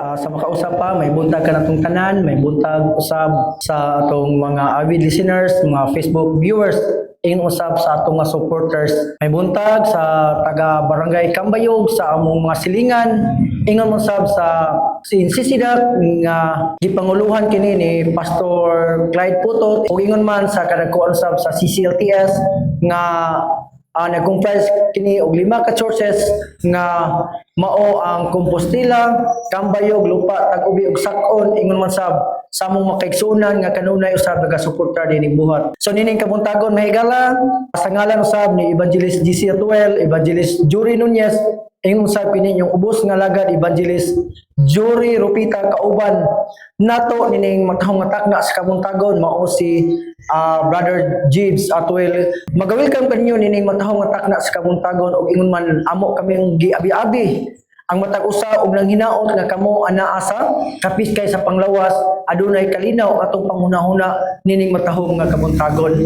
sa makausap pa, may buntag ka natong tanan, may buntag usab sa atong mga avid listeners, mga Facebook viewers, ingon usab sa atong mga supporters. May buntag sa taga Barangay Cambayog sa among mga silingan, ingon usab sa Sisidak nga gipanguluhan kini ni Pastor Clyde Putot, ug ingon man sa kadagko usab sa CCLTS nga nag-comprise kini og 5 ka churches nga mao ang Compostela, Cambayog, Lupa, Tag-Ubi ug Sakon. Ingon man sab sa among makaigsunan nga kanunay usab nagasuportar dinhi buhat. So nining kabuntagon mahigala sa ngalan usab ni Evangelist GC Atuel, Evangelist Jory Nunez, ingon usab kini yung ubos nga lagad Evangelist Jory Rupita kauban nato nining magkahungatak na sa kabuntagon mao si Brother Jibs Atuel. Mag-welcome kanyo nining matahong na sa kabuntagon ug ingon man amo kaming giabi-abi ang matag usa og nang hinaot nga kamo anaa sa kapis kay sa panglawas adunay kalinaw atong panghunahuna nining matahong nga kabuntagon.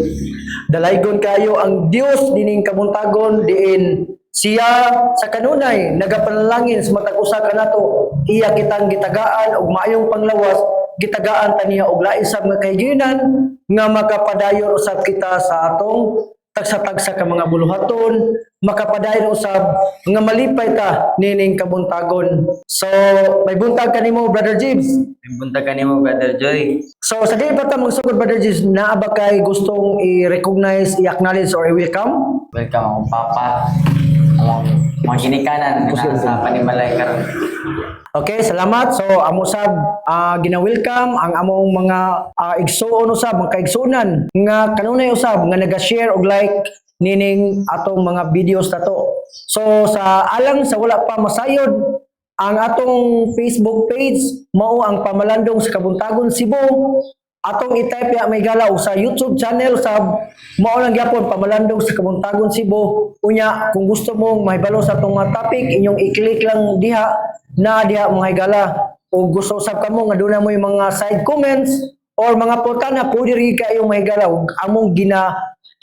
Dalaygon kayo ang Dios nining kabuntagon diin siya sa kanunay nagapanalangin sa matag usa kanato iya kitang gitagaan og maayong panglawas gitagaan taniya og lain sab nga kahiginan nga makapadayon usab kita sa atong tagsa-tagsa ka mga buluhaton, makapadayon usab nga malipay ta nining kabuntagon. So may buntag kanimo Brother Jibs. May buntag kanimo Brother Joy. So sa dili pa ta magsugod Brother Jibs, naa ba kay gustong i-recognize, i-acknowledge or i-welcome? Welcome akong Papa. Mga ginikanan na sa Panimalay karon. Okay, salamat. So amo sab gina-welcome ang among mga igsuon usab, mga kaigsuonan nga kanunay usab nga naga-share og like nining atong mga videos nato. So sa alang sa wala pa masayod, ang atong Facebook page mao ang Pamalandong sa Kabuntagon Cebu. Atong i-type ya may galaw sa YouTube channel sab mao lang gyapon Pamalandong sa Kabuntagon Cebu. Unya kung gusto mong mahibalo sa atong mga topic inyong i-click lang diha na diha mga higala. O gusto usab kamo nga doon mo yung mga side comments or mga putana pwede rin kayong mahigala ug among gina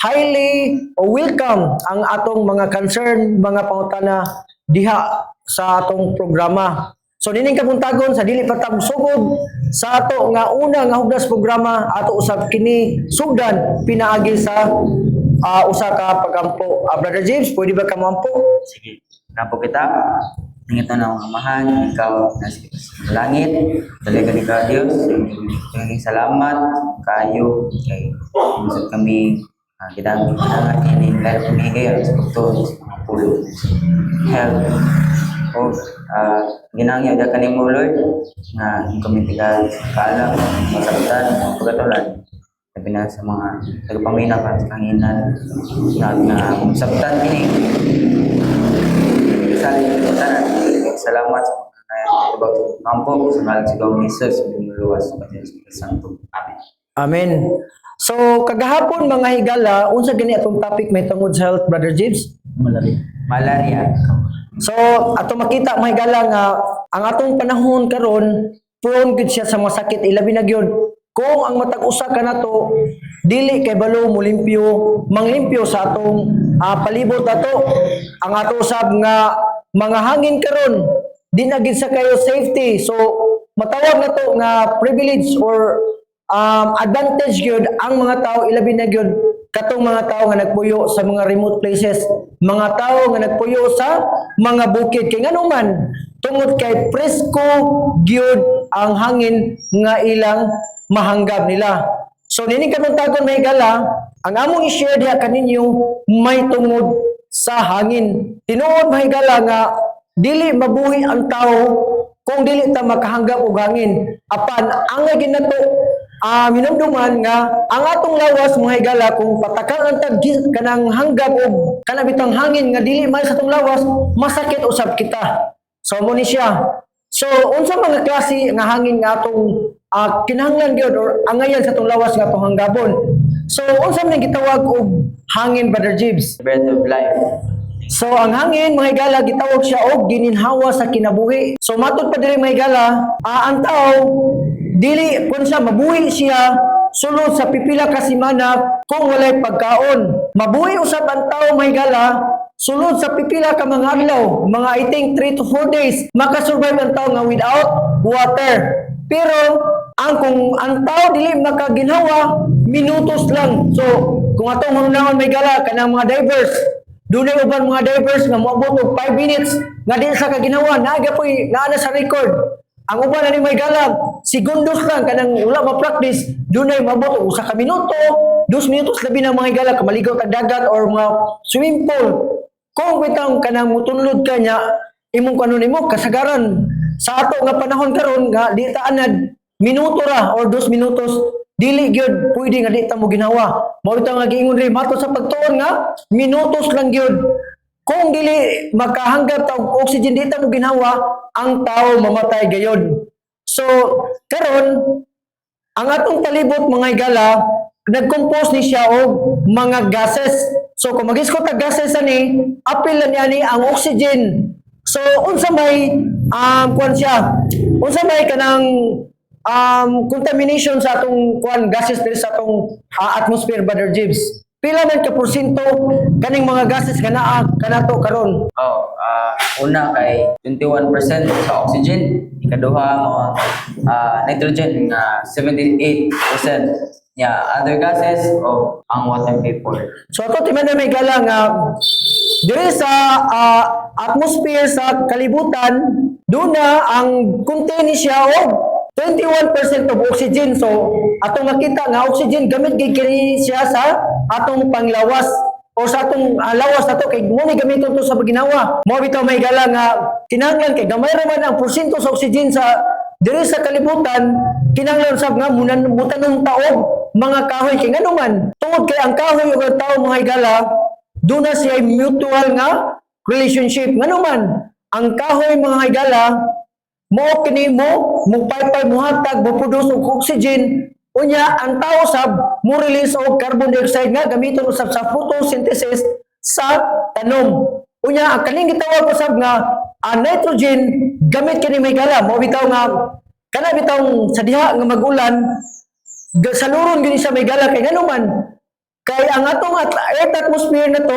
highly welcome ang atong mga concern mga pangutana diha sa atong programa. So nining kabuntagon sa dili pa ta sugod sa ato nga una nga hugdas programa ato usab kini sugdan pinaagi sa usa ka pagampo. Brother James, pwede ba ka mampo? Sige. Napo kita. Nangito na akong amahan, ikaw nasa langit, talaga ni ka Diyos, naging salamat, kayo, kay usap kami, ginangan ini, dahil pumigay sa pagtuon sa mga pulo, health, o ginangya ka ni mo Lord, na kami tiga kaalam, masaktan, pagkatulan, sabi na sa mga tagapamina ka sa kanginan, na masaktan ini, salamat sa pagkampo sa ngalan sa Gawang Jesus lumuluwas sa Espiritu Santo. Amen. Amen. So kagahapon mga higala, unsa gani atong topic may tungod sa health Brother James? Malaria. So ato makita mga higala nga ang atong panahon karon prone gid siya sa mga sakit ilabi na gyud kung ang matag usa kanato dili kay balo mo limpyo manglimpyo sa atong palibot ato ang ato usab nga mga hangin karon di na gid sa kayo safety. So matawag na to nga privilege or advantage gyud ang mga tao ilabi na gyud katong mga tao nga nagpuyo sa mga remote places, mga tao nga nagpuyo sa mga bukid kay ngano man tungod kay presko gyud ang hangin nga ilang mahanggab nila. So nining kabuntagon may gala ang among i-share diha kaninyo may tungod sa hangin. Tinuod mahigala nga dili mabuhi ang tao kung dili ta makahanggap og hangin. Apan ang ginato minumduman nga ang atong lawas mahigala kung patakan ang kanang hanggap og kana bitang hangin nga dili may sa atong lawas masakit usab kita. So mo ni siya. So unsa mga klase nga hangin nga atong kinahanglan gyud or angayan sa atong lawas nga atong hanggabon. So unsa man gitawag og hangin Brother Jibs? Breath of life. So ang hangin mga higala gitawag siya og gininhawa sa kinabuhi. So matud pa diri mga higala, ang tao dili kun siya mabuhi siya sulod sa pipila ka semana kung walay pagkaon. Mabuhi usab ang tao mga higala sulod sa pipila ka mga adlaw, mga I think 3 to 4 days, makasurvive ang tao nga without water. Pero kung ang tao dili makaginhawa, minutos lang. So kung atong hunahon may gala kanang mga divers, dunay uban mga divers nga moabot og 5 minutes nga di sa kaginawa, nagapoy naana sa record. Ang uban ani may gala, segundos lang kanang wala ma-practice, dunay moabot og 1 ka minuto, 2 minutos labi na mga gala ka maligaw ta dagat or mga swimming pool. Kung bitang kanang mutunlod ka nya, imong kanon nimo kasagaran sa ato nga panahon karon nga di ta anad minuto ra or 2 minutos dili gyud pwede nga di ta mo ginawa. Mao bitaw nga giingon ri mato sa pagtuon nga minutos lang gyud. Kung dili makahanggap ta og oxygen di ta mo ginawa, ang tao mamatay gayod. So karon ang atong palibot mga igala nag-compose ni siya og mga gases. So kung mag-iskot ang gases ani, apil na niya ni ang oxygen. So unsa may kuan siya? Unsa may kanang contamination sa atong kuan gases diri sa atong atmosphere, Brother James? Pila man ka porsyento kaning mga gases nga naa kanato karon? Una kay 21% sa oxygen, ikaduha mo nitrogen nga 78%. Other gases o ang water vapor. So ato timan na may gala nga diri sa atmosphere sa kalibutan, doon na ang contain siya og 21% of oxygen. So atong makita nga oxygen gamit kini siya sa atong panglawas o sa atong lawas nato kay mo ni gamiton to sa paginawa. Mo bitaw may gala nga kinahanglan kay gamay ra man ang porsyento sa oxygen sa diri sa kalibutan, kinahanglan sab nga mutanong taog mga kahoy kay ngano man tungod kay ang kahoy ug ang tawo mga higala doon na siya mutual nga relationship. Ngano man ang kahoy mga higala mo kini mo paypay mo hatag mo produce og oxygen, unya ang tao sab mo release og carbon dioxide nga gamiton usab sa photosynthesis sa tanom. Unya ang kaning gitawag usab nga nitrogen gamit kini may gala mo bitaw nga kana bitaw sa diha nga magulan saluron gini sa may gala kay ngano man kay ang atong earth atmosphere na to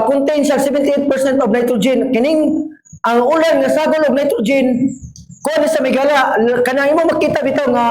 contain siya 78% of nitrogen. Kining ang ulan nga sagol og nitrogen kuan sa may gala kanang imo makita bitaw nga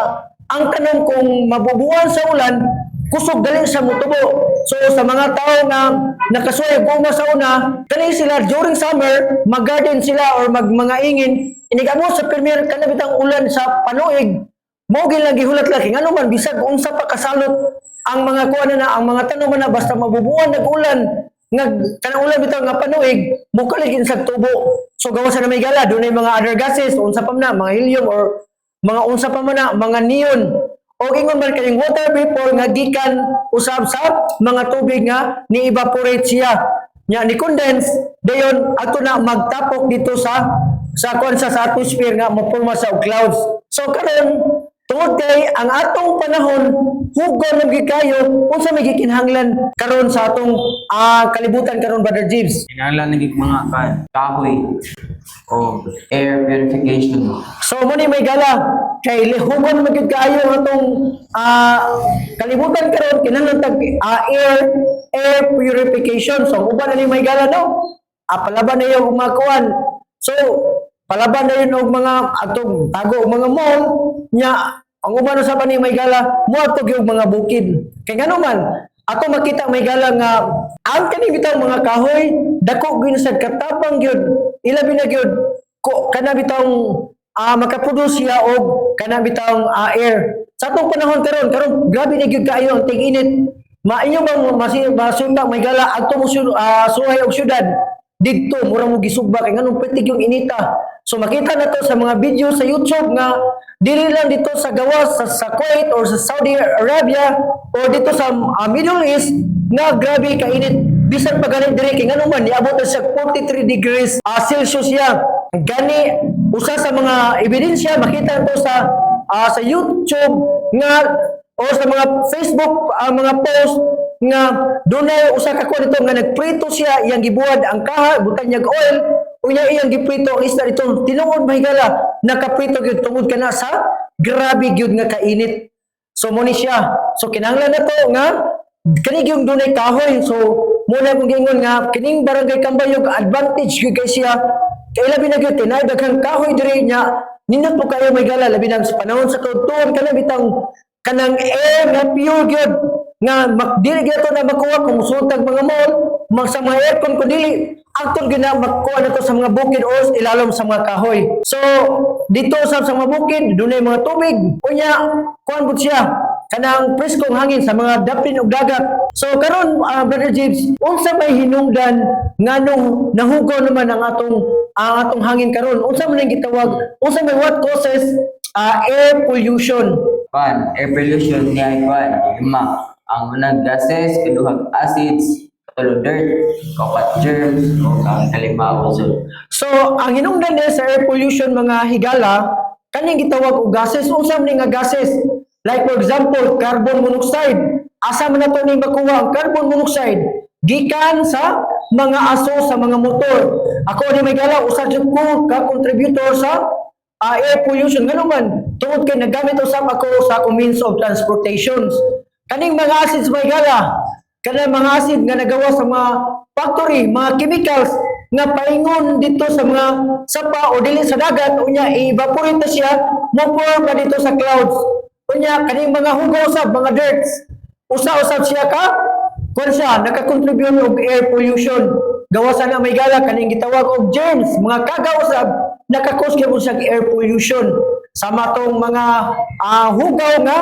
ang tanom kung mabubuan sa ulan kusog dali sa mutubo. So sa mga tao nga nakasuway guma sa una, kani sila during summer mag-garden sila or mga ingin inigamo sa premier kana bitang ulan sa panuig mo lang gihulat laki ngano man bisag unsa pa kasalot ang mga kuan na ang mga tanom na basta mabubuan nag-ulan nga kanang ulan bitaw nga panuig mo kaligin sa tubo. So gawas na may gala dunay mga other gases unsa pa man mga helium or mga unsa pa man mga neon o ingon man kaning water vapor nga gikan usab sa mga tubig nga ni-evaporate siya nya ni condense dayon ato na magtapok dito sa kuan sa atmosphere nga moporma sa clouds. So karon tungod kay ang atong panahon hugon ng gikayo unsa may gikinahanglan karon sa atong kalibutan karon, Brother James? Kinahanglan naging mga kahoy o air purification. So mo ni may gala kay hugon man gyud kaayo ang atong kalibutan karon kinahanglan tag air purification. So uban ni may gala no palaban na yung mga kuan. So palaban na yun og mga atong tago mga mall nya ang uban sa ni may gala mo atog yung mga bukid kay ngano man ato makita may gala nga ang kani bitaw mga kahoy dako gyud sa katapang gyud ilabi na gyud kana bitaw makaproduce siya og kana bitaw air sa atong panahon karon grabe na gyud kaayo ang tig-init mainyo bang masunta may gala adto mo suhay og syudad didto mura mo gisugba kay nganong petig yung inita. So makita na to sa mga video sa YouTube nga dili lang dito sa gawas sa Kuwait or sa Saudi Arabia or dito sa Middle East nga grabe kainit bisan pa ganit diri kay ngano man niabot na sa 43 degrees Celsius ya. Gani usa sa mga ebidensya makita to sa YouTube nga o sa mga Facebook mga post nga dunay usa ka kuan dito nga nagprito siya iyang gibuwad ang kaha butang niya oil unya iyang giprito ang isda dito tinuod mahigala nakaprito gyud tungod kana sa grabe gyud nga kainit. So mo ni siya so kinahanglan nato nga kani yung dunay kahoy. So muna kong gingon nga kining barangay Cambayog advantage gyud kay siya kay labi na gyud tinay daghang kahoy diri nya nindot po kayo may gala labi na sa panahon sa kautuon kana bitang kanang air nga pure gyud nga dili gyud na makuha kung musultag mga mall sa mga aircon kun dili actual gyud na makuha na to sa mga bukid o ilalom sa mga kahoy. So dito sa mga bukid dunay mga tubig unya kuan pud siya kanang preskong hangin sa mga dapin ug dagat. So karon Brother James, unsa may hinungdan nganong nahugaw naman ang atong hangin karon? Unsa man ang gitawag? Unsa may what causes air pollution? Air pollution niya kuan lima ang unang gases, kaduhang acids, katulad dirt, kapat germs, o ang kalima ozone. So ang hinungdan niya sa air pollution mga higala kaning gitawag og gases. Unsa man nga gases? Like for example, carbon monoxide. Asa man nato ni makuha ang carbon monoxide? Gikan sa mga aso sa mga motor. Ako ni may gala usa jud ko ka contributor sa air pollution. Ngano man tungod kay nagamit usab ako sa akong means of transportations. Kaning mga acids may gala, kanang mga acid nga nagawa sa mga factory, mga chemicals nga paingon dito sa mga sapa o dili sa dagat unya i-evaporate na siya mo pa dito sa clouds. Unya kaning mga hugaw usab mga dirts usa-usab siya ka kun siya naka-contribute og air pollution. Gawasan na may gala kaning gitawag og germs mga kagausab naka-cause gyud sa air pollution. Sama tong mga hugaw nga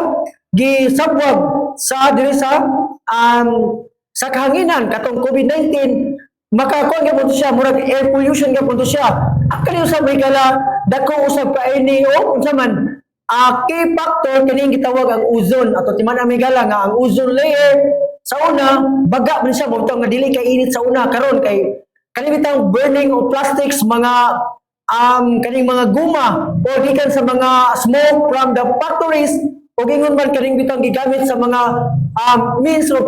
gisabwag sa diri sa kahanginan katong COVID-19 makakuha gyud siya murag air pollution gyud siya. Kani usab may gala dako usab ka ini o unsa man key factor kining gitawag ang ozone ato timan may gala nga ang ozone layer sa una baga man siya butang nga dili kay init sa una karon kay kani bitang burning of plastics mga kaning mga guma o gikan sa mga smoke from the factories o gingon man kaning bitang gigamit sa mga means of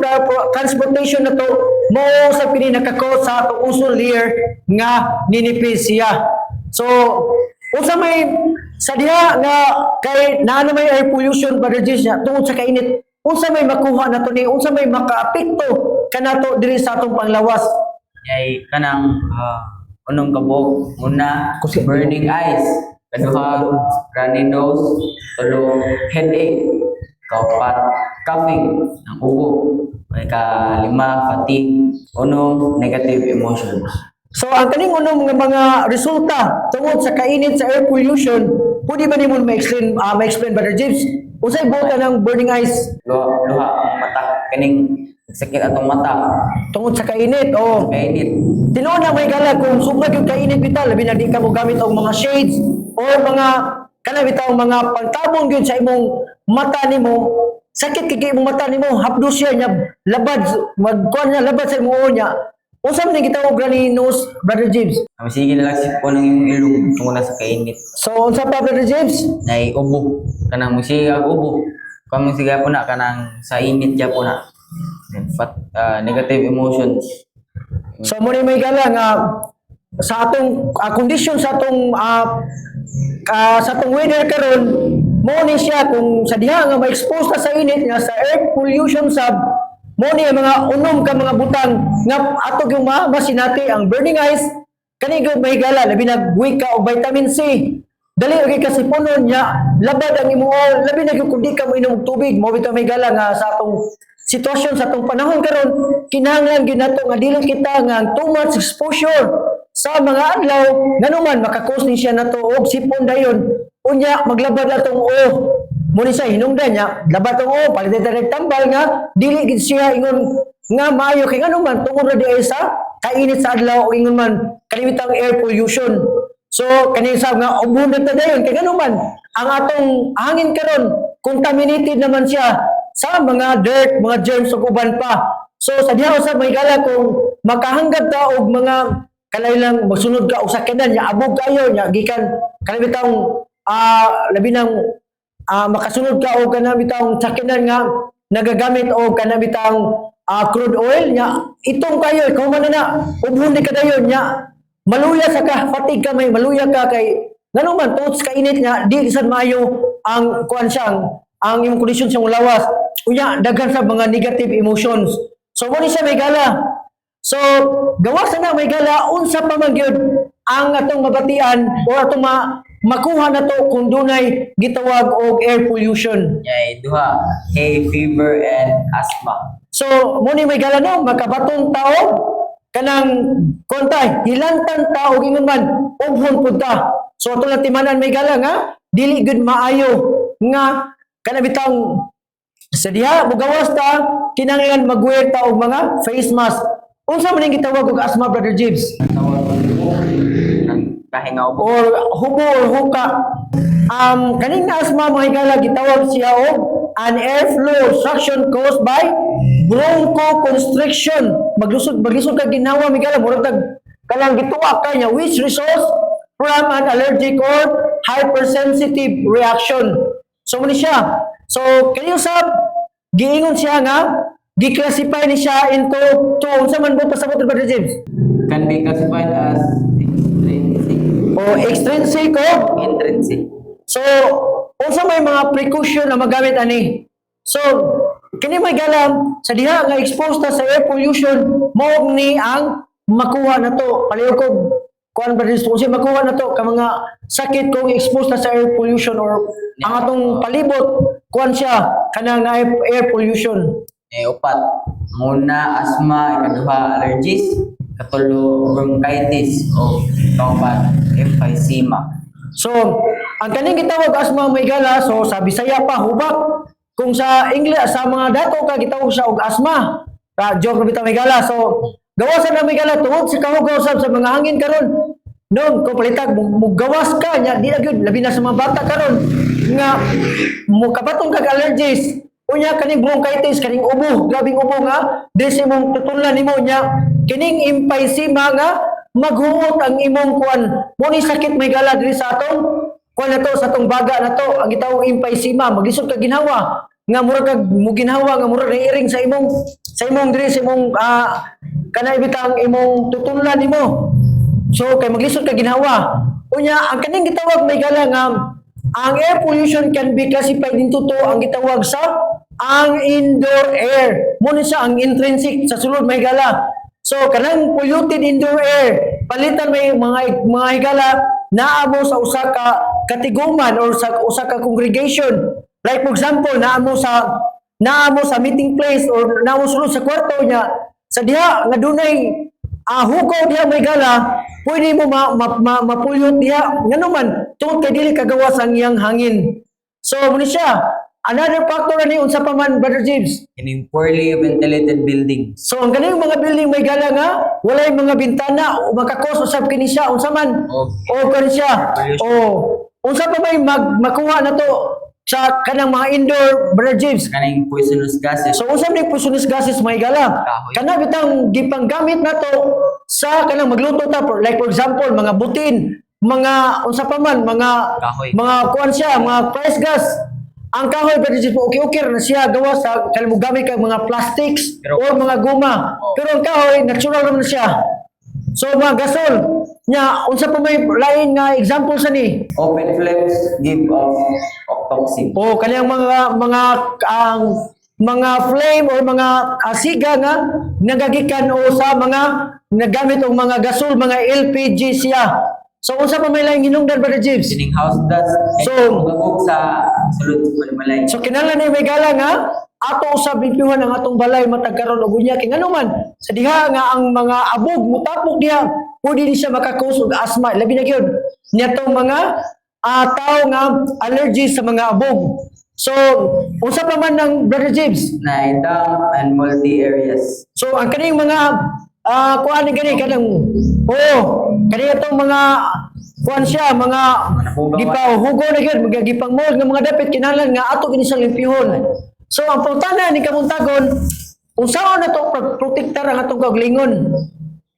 transportation na to mo sa pini nakako sa ozone layer nga ninipis siya. So unsa may sa diha nga kay naano may air pollution Brother James tungod sa kainit unsa may makuha nato ni unsa may makaapekto kanato diri sa atong panglawas? Yay kanang unong kabog una burning eyes, kaduha runny nose, tulo headache, kapat coughing ang ubo, kalima fatigue, unong negative emotions. So ang kaning unong mga resulta tungod sa kainit sa air pollution, pwede ba nimo ma-explain Brother James? Unsay buta ng burning eyes? Luha ang mata, kaning sakit atong mata Tungod sa kainit o kainit. tinuod na may gala kung sobra yung kainit bital labi na di ka mo gamit og mga shades o mga kana bitaw mga pagtabong gyud sa imong mata nimo sakit kay imong mata nimo hapdos siya nya labad magkuan nya labad sa imong ulo nya. Unsa man gitawag gani nose Brother James? Sige na lang sipon ng imong ilong tungod na sa kainit. So unsa pa Brother James? Nay ubo kanang musiga ubo. Kung musiga po na kanang sa init ja po na. Negative emotions. So mo ni may gala nga sa atong condition sa atong weather karon mo ni siya kung sa diha nga ma-expose ta sa init nga sa air pollution sab mo ni ang mga unom ka mga butang nga ato gyud masinati ang burning eyes kani gyud may gala labi na buhi ka og vitamin C dali og kasi punon nya labad ang imong labi na gyud kun di ka moinom og tubig mo bitaw may gala nga sa atong sitwasyon sa atong panahon karon kinahanglan gyud nato nga dili kita nga too much exposure sa mga adlaw nganuman makakos ni siya nato og sipon dayon unya maglabad atong mo ni siya hinungdan niya labad atong palitan ta tambal nga dili gid siya ingon nga maayo kay nganuman tungod ra di sa kainit sa adlaw o ingon man kalimitang air pollution. So kani sab nga ubunod ta dayon kay nganuman ang atong hangin karon contaminated naman siya sa mga dirt, mga germs ug uban pa. So sa diha usab may gala kung makahanggap ta og mga kalailang magsunod ka og sakyanan nya abog kayo nya gikan kanang bitang labi nang makasunod ka og kanang bitang sakyanan nga nagagamit og kanang bitang crude oil nya itong kayo ikaw man na ubhon di ka dayon nya maluya sa ka fatigue ka may maluya ka kay ngano man tungod sa kainit nga di sad maayo ang kuan siyang ang imong kondisyon sa imong lawas. Unya daghan sa mga negative emotions. So mo ni siya may gala. So gawas na may gala unsa pa man gyud ang atong mabatian o atong makuha na to kung dunay gitawag og air pollution. Yay, duha. Hay fever and asthma. So mo ni may gala no makabatong tao kanang kontay hilantan tao ingon man ubhon pud ta. So ato lang timanan may gala nga dili gud maayo nga kana bitang sa diha mugawas ta kinahanglan mag-wear ta og mga face mask. Unsa man ning gitawag og asthma, Brother Jibs? Tawag ko ng kahinga ubo. Or hubo or huka. Kaning asthma mga higala gitawag siya og an airflow obstruction caused by bronchoconstriction. Maglisod ka ginawa migala murag tag kanang gituwa ka niya which results from an allergic or hypersensitive reaction. So mo ni siya. So kani usab giingon siya nga gi-classify ni siya into unsa man mo pasabot Brother James? Can be classified as intrinsic. O extrinsic o Intrinsic. so, unsa may mga precaution na magamit ani? So, kini may galam sa diha nga exposed ta sa air pollution mao ni ang makuha na to. Palayo ko kuan ba dito kasi makuha na to ka mga sakit kung exposed ta sa air pollution or ang atong palibot kuan siya kanang air pollution. Upat. Muna, asthma, ikaduha, allergies, katulo, bronchitis, o kaupat, emphysema. So, ang kaning gitawag asma may gala, so sa Bisaya pa hubak. Kung sa English sa mga dato ka gitawag siya og asma. Joke na bitaw may gala. So, gawasan na may gala tungod sa kahugaw sa mga hangin karon. Noon ko palitag mugawas ka nya di na gyud labi na sa mga bata karon nga mo kabatong kag allergies. Unya kaning bronchitis kaning ubo, grabing ubo nga dili imong tutulan nimo nya kining emphysema nga maghuot ang imong kuan. Mo ni sakit may gala diri sa atong kuan nato sa atong baga nato ang gitawag emphysema. Maglisod ka ginhawa nga mura kag mo ginhawa nga mura nairing sa imong diri sa imong kanay bitang imong tutulan nimo. So kay maglisod ka ginhawa. Unya ang kaning gitawag may gala nga ang air pollution can be classified into two ang gitawag sa ang indoor air. Muna siya ang intrinsic sa sulod may gala. So kanang polluted indoor air palitan may mga higala naamo sa usa ka katiguman or sa usa ka congregation. Like for example, naamo sa meeting place or naamo sulod sa kwarto niya sa diha nga dunay hugaw diha may gala, pwede mo mapulot diha nganuman tungod kay dili kagawas ang iyang hangin. So muna siya another factor ni unsa pa man Brother James. Kining poorly ventilated building. So ang kaning mga building may gala nga walay mga bintana o makakos usab kini siya unsa man o kani siya o unsa pa may makuha na to sa kanang mga indoor Brother James. Kaning poisonous gases. So usab ni poisonous gases may gala. Kahoy. Kana bitang gipanggamit na to sa kanang magluto ta like for example mga butin, mga unsa pa man Kahoy. mga kuan siya, mga price gas. Ang kahoy pwede siya okay na siya gawa sa kalimugamit kag mga plastics Pero- o mga guma. Pero ang kahoy natural naman siya. So mga gasol nya unsa pa may lain nga example sa ni? Open flames give off toxic. O kaniyang mga flame or mga siga nga nagagikan o sa mga nagamit og mga gasol, mga LPG siya. So unsa pa may lain hinungdan Brother James? Kining house dust. So- magabog sa sulod sa malay. So kinahanglan ni may gala nga ato usab limpyuhan ang atong balay matag karon og unya kay nganuman sa diha nga ang mga abog mutapok diha pwede ni siya makakos og asthma labi na gyud nitong mga tao nga allergy sa mga abog. So unsa pa man ng Brother James? Na damp and moldy areas. So ang kaning mga kuan ni kani kanang kani atong mga kuan siya mga gipahugo na gyud magagipang mold nga mga dapit kinahanglan nga ato kini siyang limpyuhon. So ang pangutana ni kamuntagon unsaon na to protektar ang atong kaugalingon.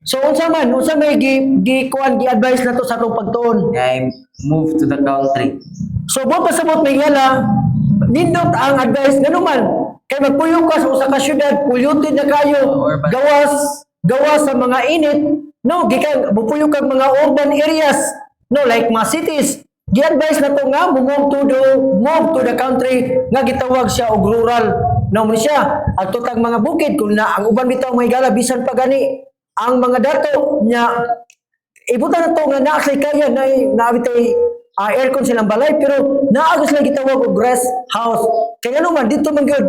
So unsa may kuan gi-advise na to sa atong pagtuon. I move to the country. So buot pasabot may gala nindot ang advice nganuman kay magpuyo ka sa usa ka syudad polluted na kayo gawas sa mga init no gikan bupuyo kag mga urban areas no like mga cities gi-advise na to nga move to the country nga gitawag siya og rural. Naman siya adto tag mga bukid kun na ang uban bitaw may gala bisan pa gani ang mga dato nya ibutan na to nga naa say kaya na naabitay aircon silang balay pero naagos lang gitawag og rest house. Kaya naman dito man gyud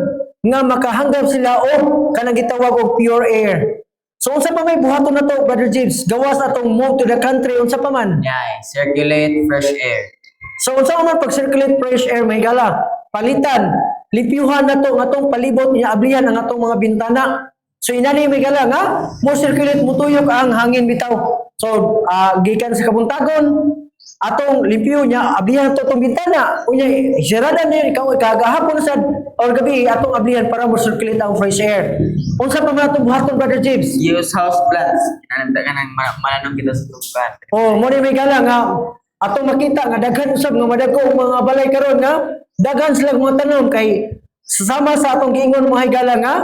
nga makahanggap sila og kanang gitawag og pure air. So unsa pa may buhaton na to, Brother James? Gawas atong move to the country unsa pa man? Yeah, circulate fresh air. So unsa man pag circulate fresh air may gala? Palitan, limpyuhan na to atong palibot niya ablihan ang atong mga bintana. So inani may gala nga mo circulate mo tuyok ang hangin bitaw. So gikan sa kabuntagon atong limpyo niya ablihan to tong bintana. Unya sirada na ikaw kagahapon sad or gabi atong ablihan para mo circulate ang fresh air. Unsa pa man atong buhaton, Brother James? Use house plants. Kanang mananong kita sa tuban. Oh, mo ni may gala nga atong makita nga daghan usab nga madagko ang mga balay karon nga daghan sila mga tanom kay sama sa atong giingon mga higala nga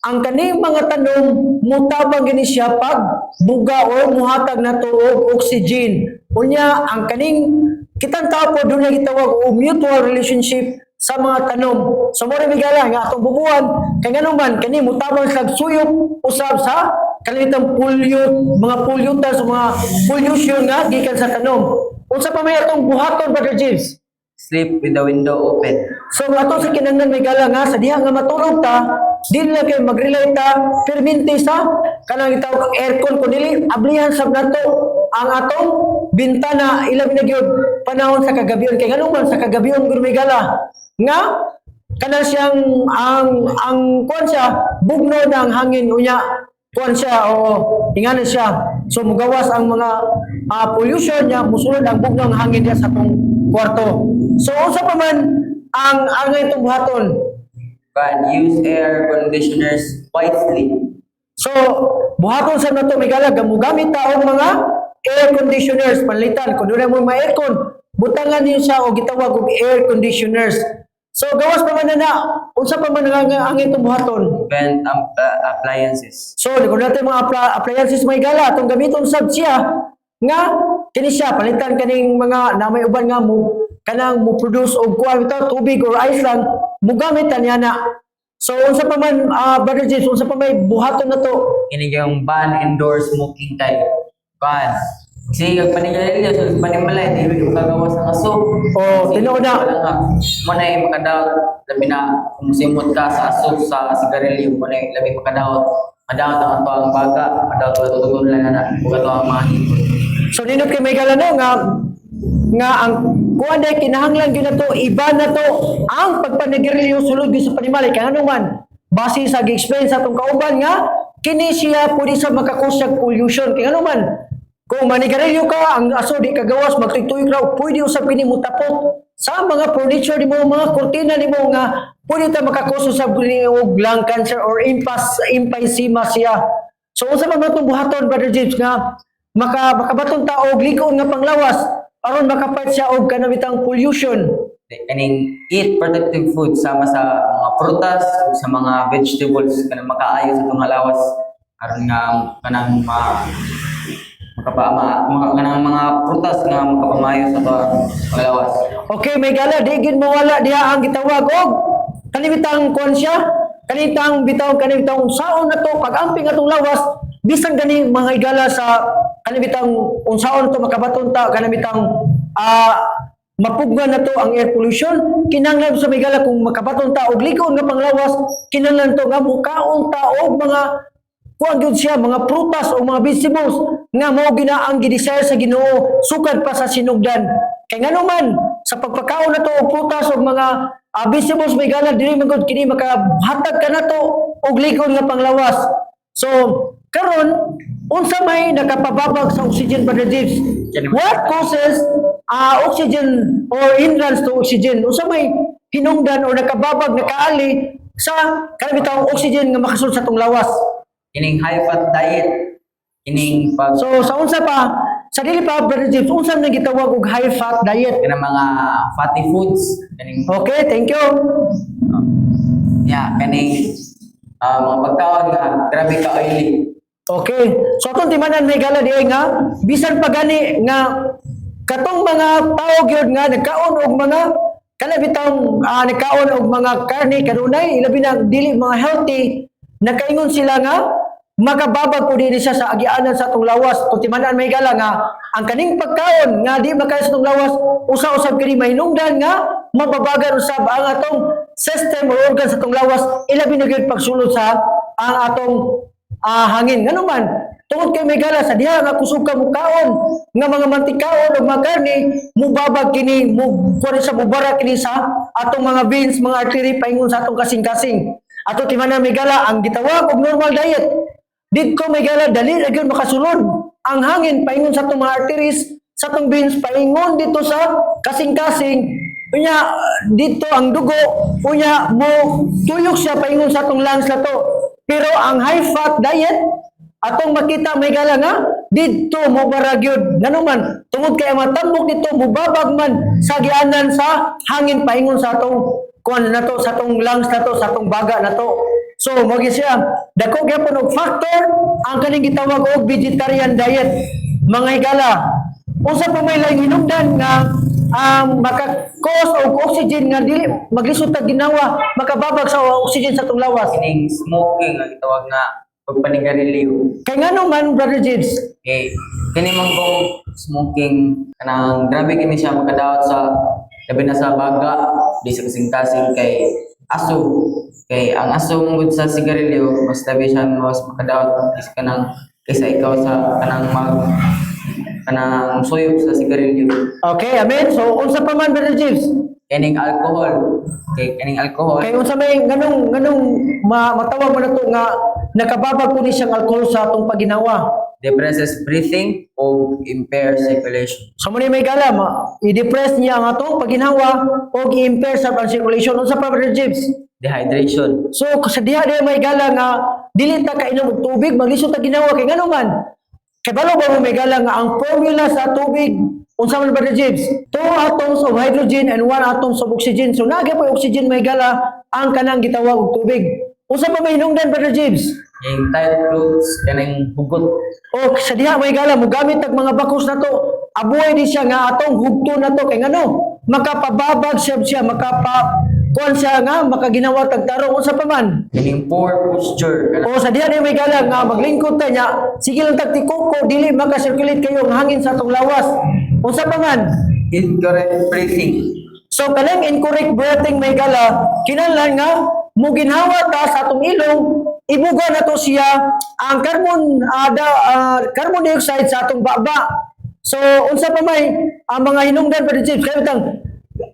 ang kaning mga tanom mutabang gini siya pag buga o muhatag na to og oxygen. Unya ang kaning kitang tao po doon na gitawag og mutual relationship sa mga tanom. So mo rin migala nga atong bubuan kay nganong man kani mutabang sa suyop usab sa kalitang mga pollutants o mga pollution nga gikan sa tanom. Unsa pa may atong buhaton, Brother James? Sleep with the window open. So ato sa kinahanglan may gala nga sa diha nga matulog ta, dili lang kay mag-rely ta perminti sa kanang gitawag aircon kun dili ablihan sab nato ang atong bintana ilabi na gyud panahon sa kagabion kay nganong man sa kagabion gud may gala nga kana siyang ang kuan siya bugno ng hangin unya kuan siya o ingana siya so mugawas ang mga pollution niya musulod ang bugno ng hangin niya sa atong kwarto. So unsa pa man ang itong buhaton? But use air conditioners wisely. So buhaton sa nato may gala gamugamit ta og mga air conditioners panlitan kun dunay mo mga aircon butangan niyo siya og gitawag og air conditioners. So gawas pa man na unsa pa man ang itong buhaton? Vent appliances. So kung natin mga appliances may gala atong gamiton sab siya nga kini siya palitan kaning mga na may uban nga mo kanang mo produce og kuan bitaw tubig or ice lang mugamit ta niya na. So unsa pa man Brother James unsa pa may buhaton na to? Kini yung ban indoor smoking type. Ban. Kasi kag panigalilyo sa panimalay di ko kagawas ang aso. Oh, tinuod na. Mo na makadaot labi na kung simot ka sa aso sa sigarilyo mo na labi makadaot. Madaot ang ato ang baga, madaot ang tutugon lang na bugat ang mga hipon. So ninot kay may gala no nga ang kuan day kinahanglan gyud nato iba na to ang pagpanigarilyo sulod gyud sa panimalay kay ano man base sa gi-explain sa atong kauban nga kini siya pwede sa makakusag pollution kay ano man kung manigarilyo ka ang aso di kagawas magtuyok raw pwede usab kini mutapot sa mga furniture nimo mga kurtina nimo nga pwede ta makakuso sa og lung cancer or emphysema siya. So unsa man atong buhaton, Brother James, nga makabaton ta og likon nga panglawas aron makapat siya og kanabitang pollution. Kaning eat protective food sama sa mga prutas sa mga vegetables kanang makaayo sa itong halawas aron nga kanang kanang mga prutas nga makapamayo sa halawas. Okay, may gala di gid mawala diha ang gitawag og kanibitang kuan siya kanitang kanibitang saon na to pag-amping atong lawas bisan gani mga igala sa kanibitang unsaon to makabaton ta kanibitang mapugna na to ang air pollution kinahanglan sa migala kung makabaton ta og likon nga panglawas kinahanglan to nga mukaon ta og mga kuan gyud siya mga prutas o mga vegetables nga mao ginaang gidesire sa Ginoo sukad pa sa sinugdan kay ngano man sa pagpakaon na to og prutas og mga vegetables may gala dili man gud kini makahatag ka na to og likon nga panglawas. So karon unsa may nakapababag sa oxygen, Brother James? What causes oxygen or hindrance to oxygen? Unsa may hinungdan o nakababag nakaali sa kanabitang oxygen nga makasulod sa tong lawas? Kining high fat diet. Kining pag So sa unsa pa sa dili pa, Brother James, unsa nang gitawag og high fat diet? kanang mga fatty foods kaning Okay, thank you. kaning mga pagkaon nga grabe ka oily. Okay. So atong timanan may gala diay nga bisan pa gani nga katong mga tao gyud nga nagkaon og mga kanabitang nagkaon og mga karne kanunay ilabi na dili mga healthy, nakaingon sila nga makababag po diri siya sa agianan sa atong lawas. Tutimanan may gala nga ang kaning pagkaon nga di makaya sa atong lawas usa-usab kini mahinungdan nga mababagan usab ang atong system or organ sa atong lawas ilabi na gyud pagsulod sa ang atong hangin. Ngano man tungod kay may gala sa diha nga kusog ka mukaon nga mga mantikaon o mga karne mubabag kini mo sa mubara kini sa atong mga veins, mga artery paingon sa atong kasing-kasing. Ato timanan may gala ang gitawag og normal diet. Dito may gala dali ra gyud makasulod ang hangin paingon sa atong mga arteries, sa atong veins paingon dito sa kasing-kasing. Unya dito ang dugo, unya mo tuyok siya paingon sa atong lungs na to. Pero ang high fat diet atong makita may gala nga dito mo baragyod nanuman tungod kay ang matambok dito mubabag man sa gianan sa hangin paingon sa atong kuan na to, sa atong lungs na to, sa atong baga na to. So mo siya dako gyapon og factor ang kaning gitawag og vegetarian diet. Mga higala usa pa may laing hinungdan nga maka-cause og oxygen nga dili maglisod ta ginawa makababag sa oxygen sa atong lawas. Kining smoking ang gitawag nga pagpanigarilyo. Kay ngano man Brother James? Okay. Kini man kong smoking kanang grabe kini siya makadawat sa labi na sa baga, di sa kasing-kasing kay aso. Kay ang aso mong sa sigarilyo, mas labi siya mas makadawat is kanang kaysa ikaw sa kanang suyop sa sigarilyo. Okay, amen. So unsa pa man Brother James? Kaning alcohol. Kay kaning alcohol. Kay unsa may nganong matawag mo na to nga nakababag po ni siyang alcohol sa atong paginawa. Depresses breathing o impairs circulation. So mo ni may gala i-depress niya ang atong paginawa o i-impair sa ang circulation. Unsa pa Brother James? Dehydration. So sa diha may gala nga dili ta kainom og tubig maglisod ta ginawa kay ngano man. Kay balo ba mo may gala nga ang formula sa tubig unsa man Brother James? 2 atoms of hydrogen and 1 atoms of oxygen. So naga po oxygen may gala ang kanang gitawag og tubig. Unsa pa may hinungdan Brother James? Yung tight clothes, kanang hugot. O sa diha may gala mo gamit ang mga bakos na to. Abuhay di siya nga atong hugto na to kay ngano? Makapababag siya kuan siya nga makaginawa tagtarong unsa pa man. Kaning poor posture. O sa diha di may gala nga maglingkod ta nya sige lang tagtikuko dili maka-circulate kayo ang hangin sa atong lawas. Unsa pa man? Incorrect breathing. So kanang incorrect breathing may gala kinahanglan nga mo ginhawa ta sa atong ilong ibuga na to siya ang carbon dioxide sa atong baba. So unsa pa may ang mga hinungdan pa James kay bitang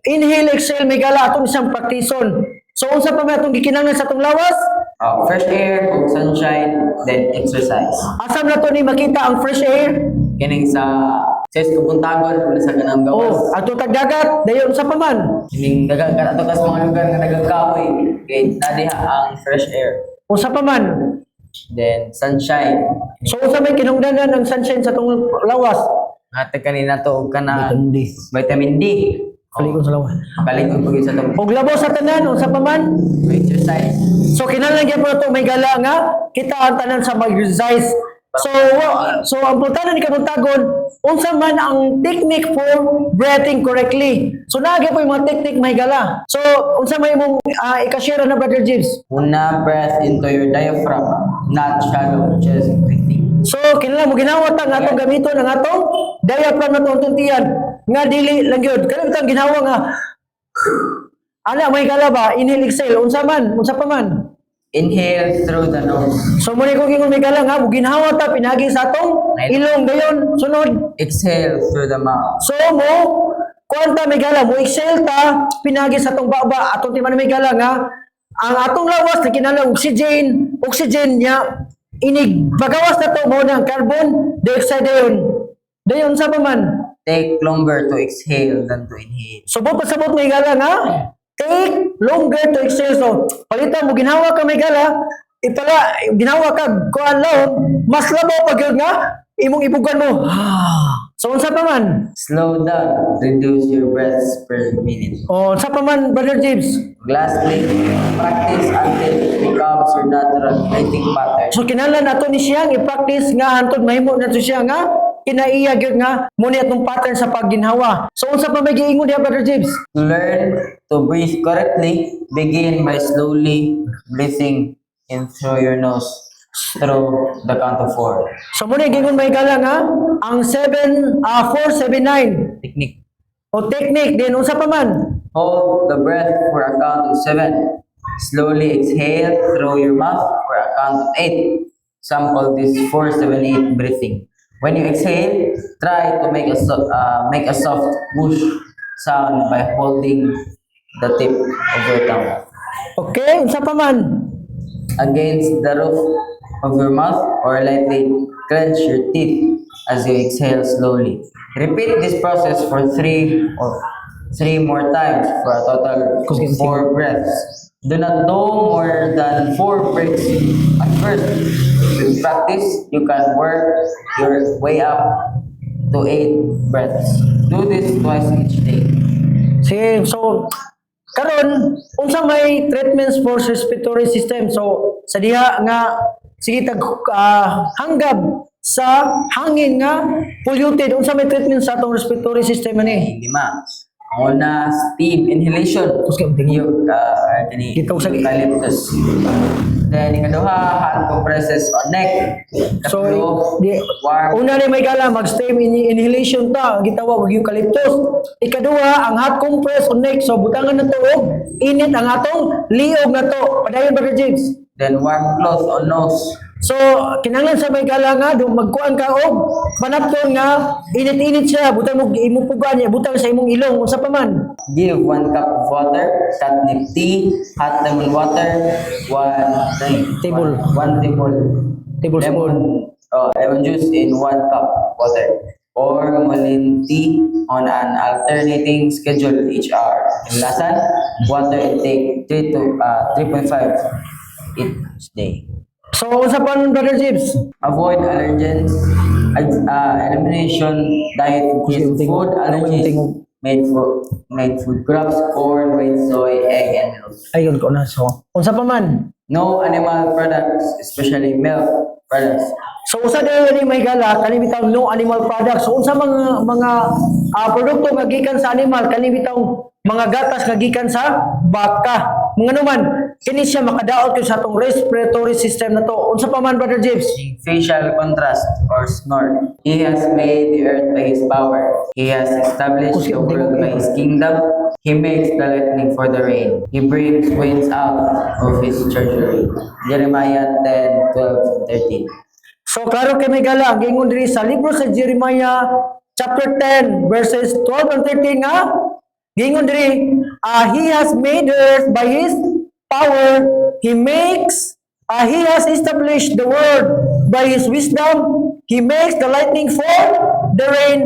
inhale exhale may gala atong isang praktison. So unsa pa may atong gikinahanglan sa atong lawas? Fresh air, sunshine, then exercise. Asam na to ni makita ang fresh air? Kining sa kabuntagon wala sa kanang gawas. Oh, ato tagdagat dayon sa pa man. Kining dagang ato kas mga lugar nga nagagkahoy kay nadiha ang fresh air. Unsa pa man? Then sunshine. So unsa may kinungdanan ang sunshine sa atong lawas? Ate kanina to og kana D. vitamin D. Kalikon sa lawas. Makalikod ko sa to. Og labo sa tanan unsa pa man? Exercise. So kinahanglan gyud to may gala nga kita ang tanan sa mag-exercise. So ang putanan ni kabuntagon unsa man ang technique for breathing correctly. So naa gyud po yung mga technique may gala. So unsa may imong i-share na Brother James? Una, breath into your diaphragm, not shallow chest breathing. So kinahanglan mo ginawa ta nga atong gamiton ang atong diaphragm na atong tuntian nga dili lang gyud. Kanang tang ginawa nga ana may gala ba inhale exhale unsa pa man? Inhale through the nose. So muna kong ingon may gala nga, ginhawa ta, pinagi sa atong ilong dayon, sunod. Exhale through the mouth. So mo, kuwanta may gala, mo exhale ta, pinagi sa atong baba, atong timan may gala nga, ang atong lawas na kinahanglan oxygen niya, inig, pagawas na to mo ng carbon dioxide dayon sa pa man. Take longer to exhale than to inhale. Subot pa sabot may gala nga, take longer to exhale. So, palitan mo, ginawa ka may gala, ginawa ka, kuhaan laon, mas labaw pag yun nga, imong ibugan mo. So, unsa pa man? Slow down. Reduce your breaths per minute. O, unsa pa man, Brother James? Lastly, practice until it becomes your natural breathing pattern. So, kinahanglan nato ni siyang i-practice nga, hantod mahimo na to siya nga, kinaiya gyud nga muni atong pattern sa pagginhawa. So unsa pa may giingon diha Brother James? To learn to breathe correctly, begin by slowly breathing in through your nose through the count of 4. So muna gingon may gala nga ang 479 Technique. o technique din unsa pa man. Hold the breath for a count of 7. Slowly exhale through your mouth for a count of 8. Sample this 478 breathing. When you exhale, try to make a soft whoosh sound by holding the tip of your tongue Okay, unsa pa man. against the roof of your mouth or lightly clench your teeth as you exhale slowly. Repeat this process for 3 more times for a total of 4 breaths. Do not do more than 4 breaths at first. With practice, you can work your way up to 8 breaths. Do this twice each day. Sige, so karon unsa may treatments for respiratory system. So sa diha nga sige tag hanggab sa hangin nga polluted unsa may treatment sa atong respiratory system ani? 5. Ang una, steam inhalation. Yung Gitaw sa- eucalyptus. Then, ikaduha, hot compresses on neck. So Ikatlo, di, warm una ni may gala mag-stem inhalation ta gitawag og eucalyptus. Ikaduha ang hot compress on neck. So butangan na to og init ang atong liog na to. Padayon Brother James. then warm cloth on nose. So, kinahanglan sa may gala nga, magkuhan ka og panapton nga, init-init siya, butang mo, imong pugan niya, butang sa imong ilong, unsa pa man. Give 1 cup of water, catnip tea, hot lemon water, 1 Table. lemon, lemon juice in 1 cup water. Or Malin tea on an alternating schedule each hour. Imlasan, water intake 3.5 each day. So, unsa pa nun, Brother James? Avoid allergens. Elimination diet includes food allergies, made food crops, corn, wheat, soy, egg, and milk. Ayun ko na. So, unsa pa man? No animal products, especially milk products. So, usa din ni may gala, kani bitaw no animal products. So, unsa mga produkto nga gikan sa animal, kani bitaw mga gatas nga gikan sa baka. Mga naman, kini siya makadaot sa atong respiratory system na to. Unsa pa man, Brother James? Facial contrast or snort. He has made the earth by his power. He has established the world by his kingdom. He makes the lightning for the rain. He brings winds out of his treasury. Jeremiah 10:12-13. So, klaro kay may gala, ang gingon diri sa libro sa Jeremiah chapter 10 verses 12 and 13 nga, gingon diri, he has made the earth by his power. He has established the world by his wisdom. He makes the lightning for the rain,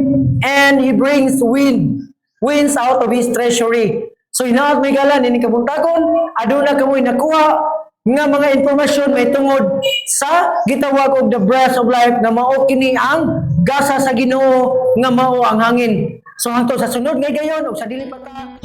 and he brings winds out of his treasury. So, hinaot may gala, nini kabuntagon, aduna kamoy nakuha nga mga informasyon may tungod sa gitawag og the breath of life nga mao kini ang gasa sa Ginoo nga mao ang hangin. So hangtod sa sunod nga gayon ug sa dili pa ta